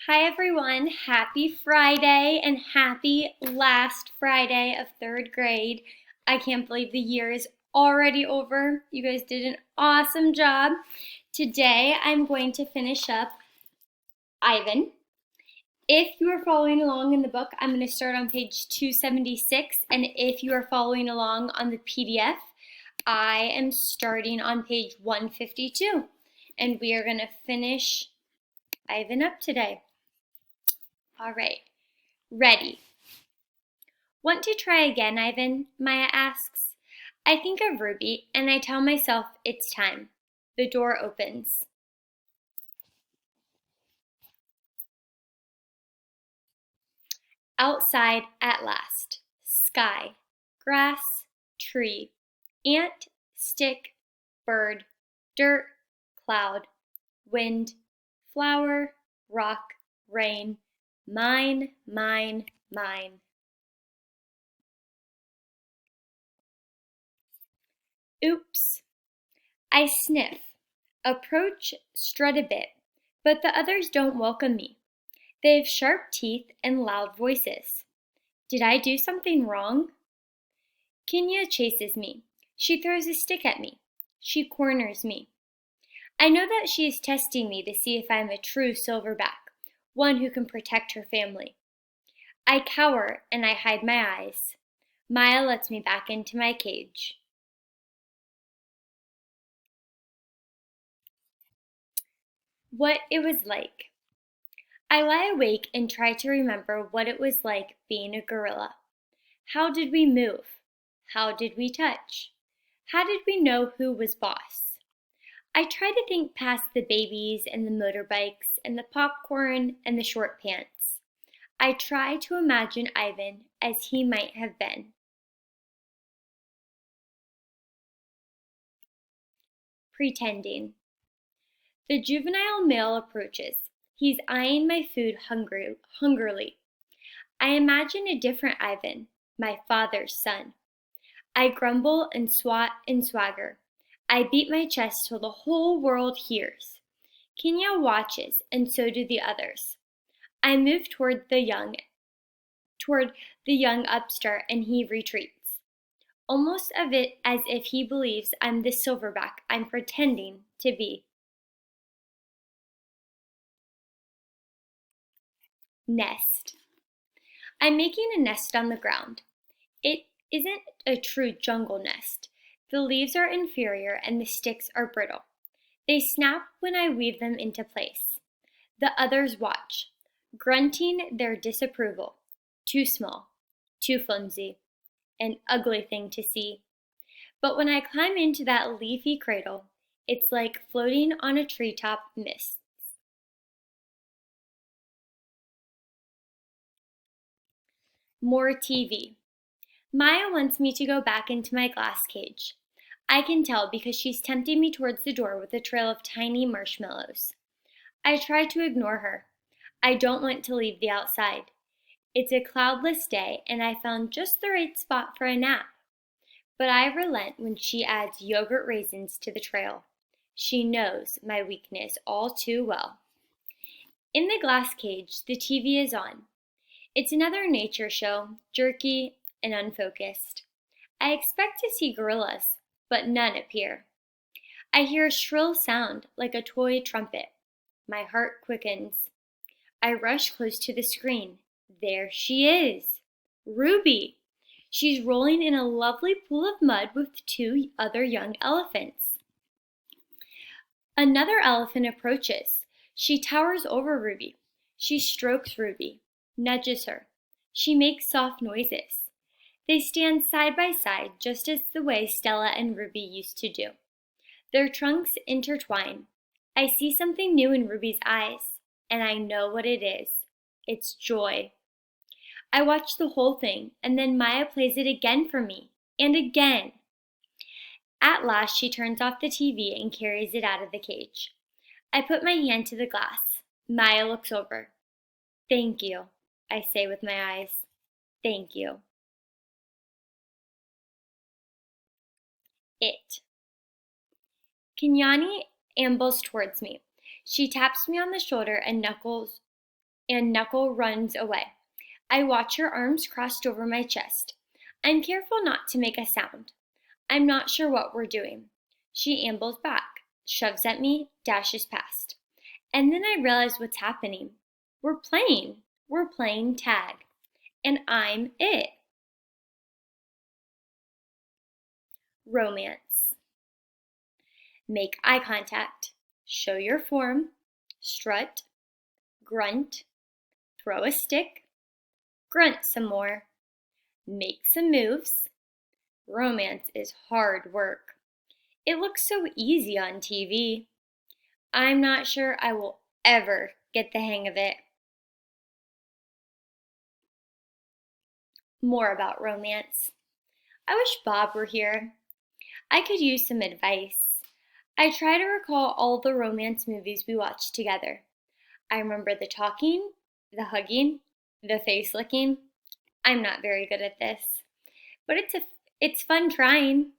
Hi everyone, happy Friday and happy last Friday of third grade. I can't believe the year is already over. You guys did an awesome job. Today I'm going to finish up Ivan. If you are following along in the book, I'm going to start on page 276, and if you are following along on the PDF, I am starting on page 152, and we are going to finish Ivan up today. All right, ready. Want to try again, Ivan? Maya asks. I think of Ruby, and I tell myself it's time. The door opens. Outside at last. Sky, grass, tree, ant, stick, bird, dirt, cloud, wind, flower, rock, rain, mine, mine, mine. Oops. I sniff, approach, strut a bit, but the others don't welcome me. They have sharp teeth and loud voices. Did I do something wrong? Kenya chases me. She throws a stick at me. She corners me. I know that she is testing me to see if I am a true silverback, one who can protect her family. I cower and I hide my eyes. Maya lets me back into my cage. What it was like. I lie awake and try to remember what it was like being a gorilla. How did we move? How did we touch? How did we know who was boss? I try to think past the babies and the motorbikes and the popcorn and the short pants. I try to imagine Ivan as he might have been. Pretending. The juvenile male approaches. He's eyeing my food hungrily. I imagine a different Ivan, my father's son. I grumble and swat and swagger. I beat my chest till the whole world hears. Kenya watches, and so do the others. I move toward the young upstart, and he retreats, almost as if he believes I'm the silverback I'm pretending to be. Nest. I'm making a nest on the ground. It isn't a true jungle nest. The leaves are inferior and the sticks are brittle. They snap when I weave them into place. The others watch, grunting their disapproval. Too small, too flimsy, an ugly thing to see. But when I climb into that leafy cradle, it's like floating on a treetop mist. More TV. Maya wants me to go back into my glass cage. I can tell because she's tempting me towards the door with a trail of tiny marshmallows. I try to ignore her. I don't want to leave the outside. It's a cloudless day and I found just the right spot for a nap. But I relent when she adds yogurt raisins to the trail. She knows my weakness all too well. In the glass cage, the TV is on. It's another nature show, jerky and unfocused. I expect to see gorillas, but none appear. I hear a shrill sound like a toy trumpet. My heart quickens. I rush close to the screen. There she is, Ruby. She's rolling in a lovely pool of mud with two other young elephants. Another elephant approaches. She towers over Ruby. She strokes Ruby, nudges her. She makes soft noises. They stand side by side just as the way Stella and Ruby used to do. Their trunks intertwine. I see something new in Ruby's eyes, and I know what it is. It's joy. I watch the whole thing, and then Maya plays it again for me, and again. At last, she turns off the TV and carries it out of the cage. I put my hand to the glass. Maya looks over. Thank you, I say with my eyes. Thank you. It. Kenyani ambles towards me. She taps me on the shoulder and and Knuckle runs away. I watch her arms crossed over my chest. I'm careful not to make a sound. I'm not sure what we're doing. She ambles back, shoves at me, dashes past. And then I realize what's happening. We're playing. We're playing tag. And I'm it. Romance. Make eye contact. Show your form. Strut. Grunt. Throw a stick. Grunt some more. Make some moves. Romance is hard work. It looks so easy on TV. I'm not sure I will ever get the hang of it. More about romance. I wish Bob were here. I could use some advice. I try to recall all the romance movies we watched together. I remember the talking, the hugging, the face licking. I'm not very good at this, but it's fun trying.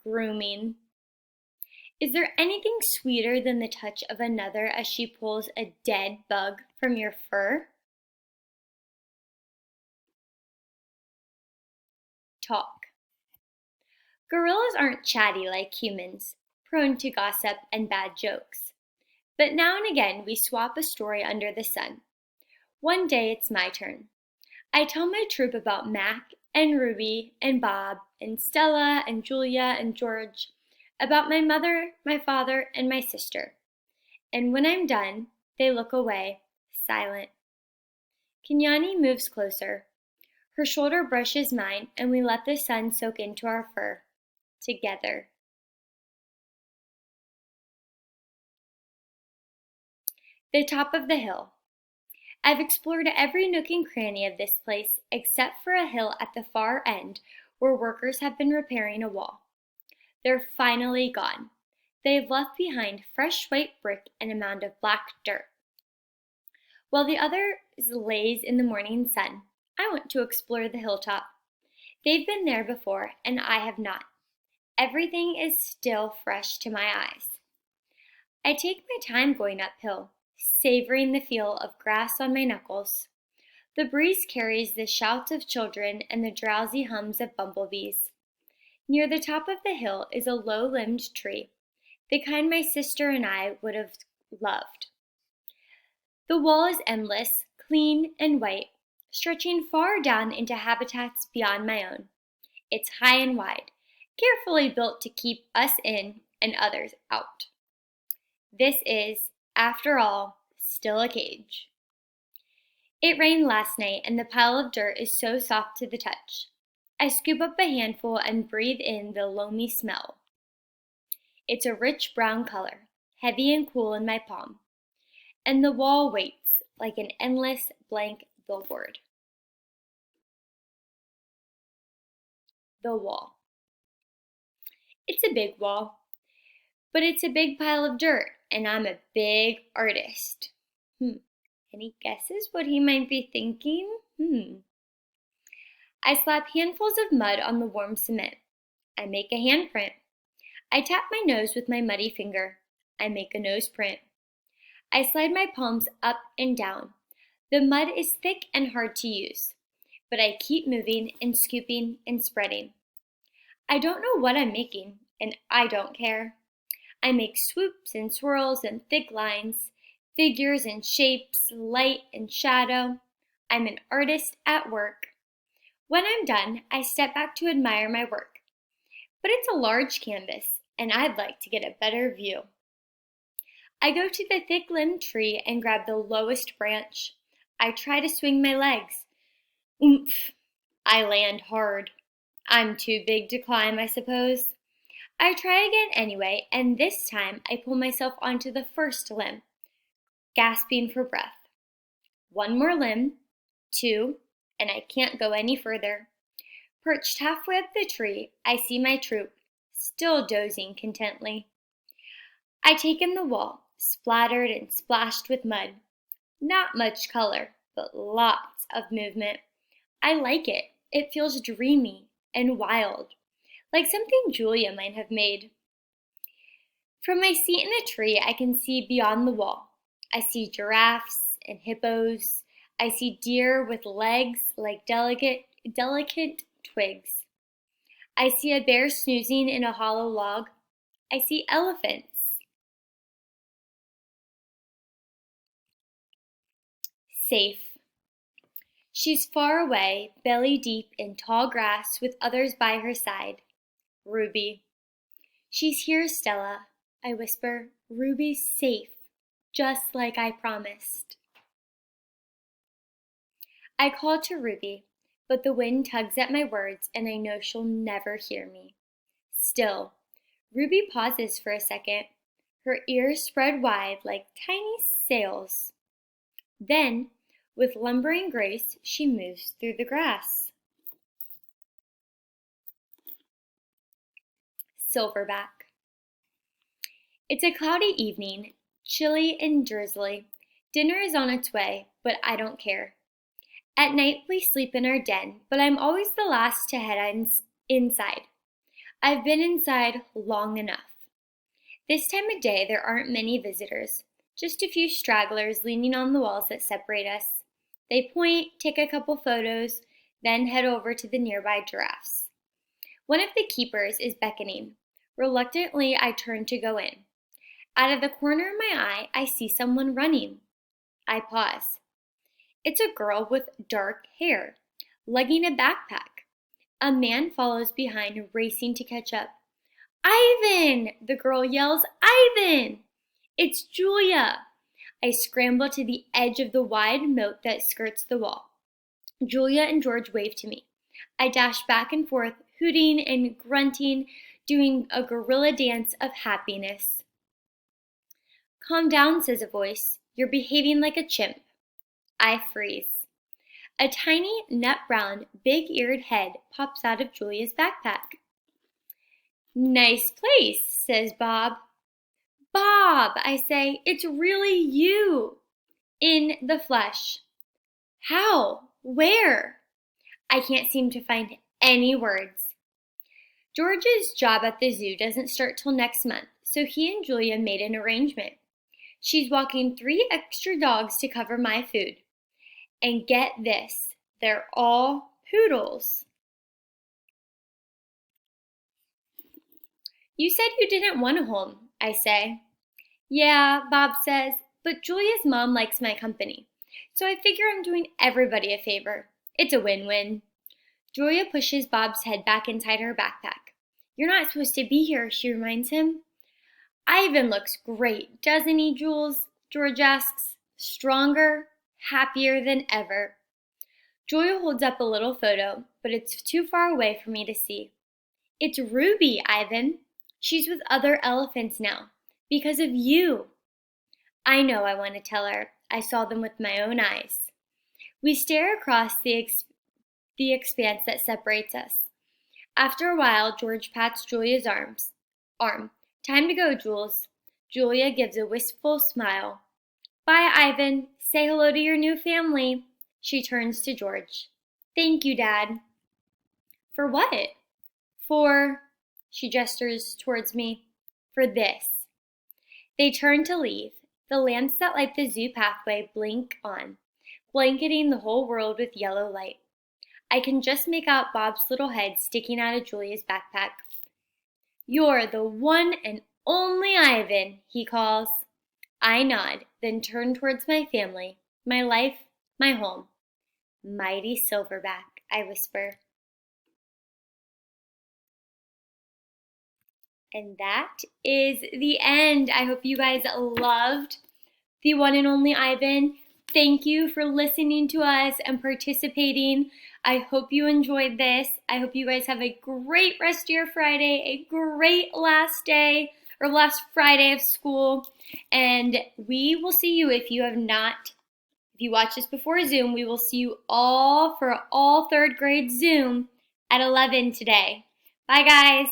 Grooming. Is there anything sweeter than the touch of another as she pulls a dead bug from your fur? Talk. Gorillas aren't chatty like humans, prone to gossip and bad jokes. But now and again we swap a story under the sun. One day it's my turn. I tell my troop about Mac and Ruby and Bob and Stella and Julia and George, about my mother, my father, and my sister. And when I'm done, they look away, silent. Kenyani moves closer. Her shoulder brushes mine, and we let the sun soak into our fur, together. The top of the hill. I've explored every nook and cranny of this place except for a hill at the far end where workers have been repairing a wall. They're finally gone. They've left behind fresh white brick and a mound of black dirt. While the others laze in the morning sun, I want to explore the hilltop. They've been there before, and I have not. Everything is still fresh to my eyes. I take my time going uphill, savoring the feel of grass on my knuckles. The breeze carries the shouts of children and the drowsy hums of bumblebees. Near the top of the hill is a low-limbed tree, the kind my sister and I would have loved. The wall is endless, clean and white, stretching far down into habitats beyond my own. It's high and wide, carefully built to keep us in and others out. This is, after all, still a cage. It rained last night and the pile of dirt is so soft to the touch. I scoop up a handful and breathe in the loamy smell. It's a rich brown color, heavy and cool in my palm, and the wall waits like an endless blank billboard. The wall. It's a big wall, but it's a big pile of dirt, and I'm a big artist. Any guesses what he might be thinking? I slap handfuls of mud on the warm cement. I make a handprint. I tap my nose with my muddy finger. I make a nose print. I slide my palms up and down. The mud is thick and hard to use, but I keep moving and scooping and spreading. I don't know what I'm making, and I don't care. I make swoops and swirls and thick lines, figures and shapes, light and shadow. I'm an artist at work. When I'm done, I step back to admire my work. But it's a large canvas, and I'd like to get a better view. I go to the thick-limbed tree and grab the lowest branch. I try to swing my legs. Oomph! I land hard. I'm too big to climb, I suppose. I try again anyway, and this time I pull myself onto the first limb, gasping for breath. One more limb, two, and I can't go any further. Perched halfway up the tree, I see my troop, still dozing contently. I take in the wall, splattered and splashed with mud. Not much color, but lots of movement. I like it. It feels dreamy and wild, like something Julia might have made. From my seat in the tree, I can see beyond the wall, I see giraffes and hippos. I see deer with legs like delicate twigs. I see a bear snoozing in a hollow log. I see elephants. Safe. She's far away, belly deep in tall grass with others by her side. Ruby. She's here, Stella. I whisper. Ruby's safe, just like I promised. I call to Ruby, but the wind tugs at my words and I know she'll never hear me. Still, Ruby pauses for a second, her ears spread wide like tiny sails. Then, with lumbering grace, she moves through the grass. Silverback. It's a cloudy evening, chilly and drizzly. Dinner is on its way, but I don't care. At night we sleep in our den, but I'm always the last to head inside. I've been inside long enough. This time of day there aren't many visitors, just a few stragglers leaning on the walls that separate us. They point, take a couple photos, then head over to the nearby giraffes. One of the keepers is beckoning. Reluctantly, I turn to go in. Out of the corner of my eye, I see someone running. I pause. It's a girl with dark hair, lugging a backpack. A man follows behind, racing to catch up. Ivan! The girl yells, Ivan! It's Julia! I scramble to the edge of the wide moat that skirts the wall. Julia and George wave to me. I dash back and forth, hooting and grunting, doing a gorilla dance of happiness. Calm down, says a voice. You're behaving like a chimp. I freeze. A tiny, nut-brown, big-eared head pops out of Julia's backpack. Nice place, says Bob. Bob, I say, it's really you. In the flesh. How? Where? I can't seem to find any words. George's job at the zoo doesn't start till next month, so he and Julia made an arrangement. She's walking 3 extra dogs to cover my food. And get this, they're all poodles. You said you didn't want a home, I say. Yeah, Bob says, but Julia's mom likes my company, so I figure I'm doing everybody a favor. It's a win-win. Julia pushes Bob's head back inside her backpack. You're not supposed to be here, she reminds him. Ivan looks great, doesn't he, Jules? George asks. Stronger, happier than ever. Julia holds up a little photo, but it's too far away for me to see. It's Ruby, Ivan. She's with other elephants now, because of you. I know, I want to tell her. I saw them with my own eyes. We stare across the expanse that separates us. After a while, George pats Julia's arm. Time to go, Jules. Julia gives a wistful smile. Bye, Ivan. Say hello to your new family. She turns to George. Thank you, Dad. For what? For, she gestures towards me, for this. They turn to leave. The lamps that light the zoo pathway blink on, blanketing the whole world with yellow light. I can just make out Bob's little head sticking out of Julia's backpack. You're the one and only Ivan, he calls. I nod, then turn towards my family, my life, my home. Mighty Silverback, I whisper. And that is the end. I hope you guys loved the one and only Ivan. Thank you for listening to us and participating. I hope you enjoyed this. I hope you guys have a great rest of your Friday, a great last day or last Friday of school. And we will see you if you watch this before Zoom, we will see you all for all 3rd grade Zoom at 11 today. Bye, guys.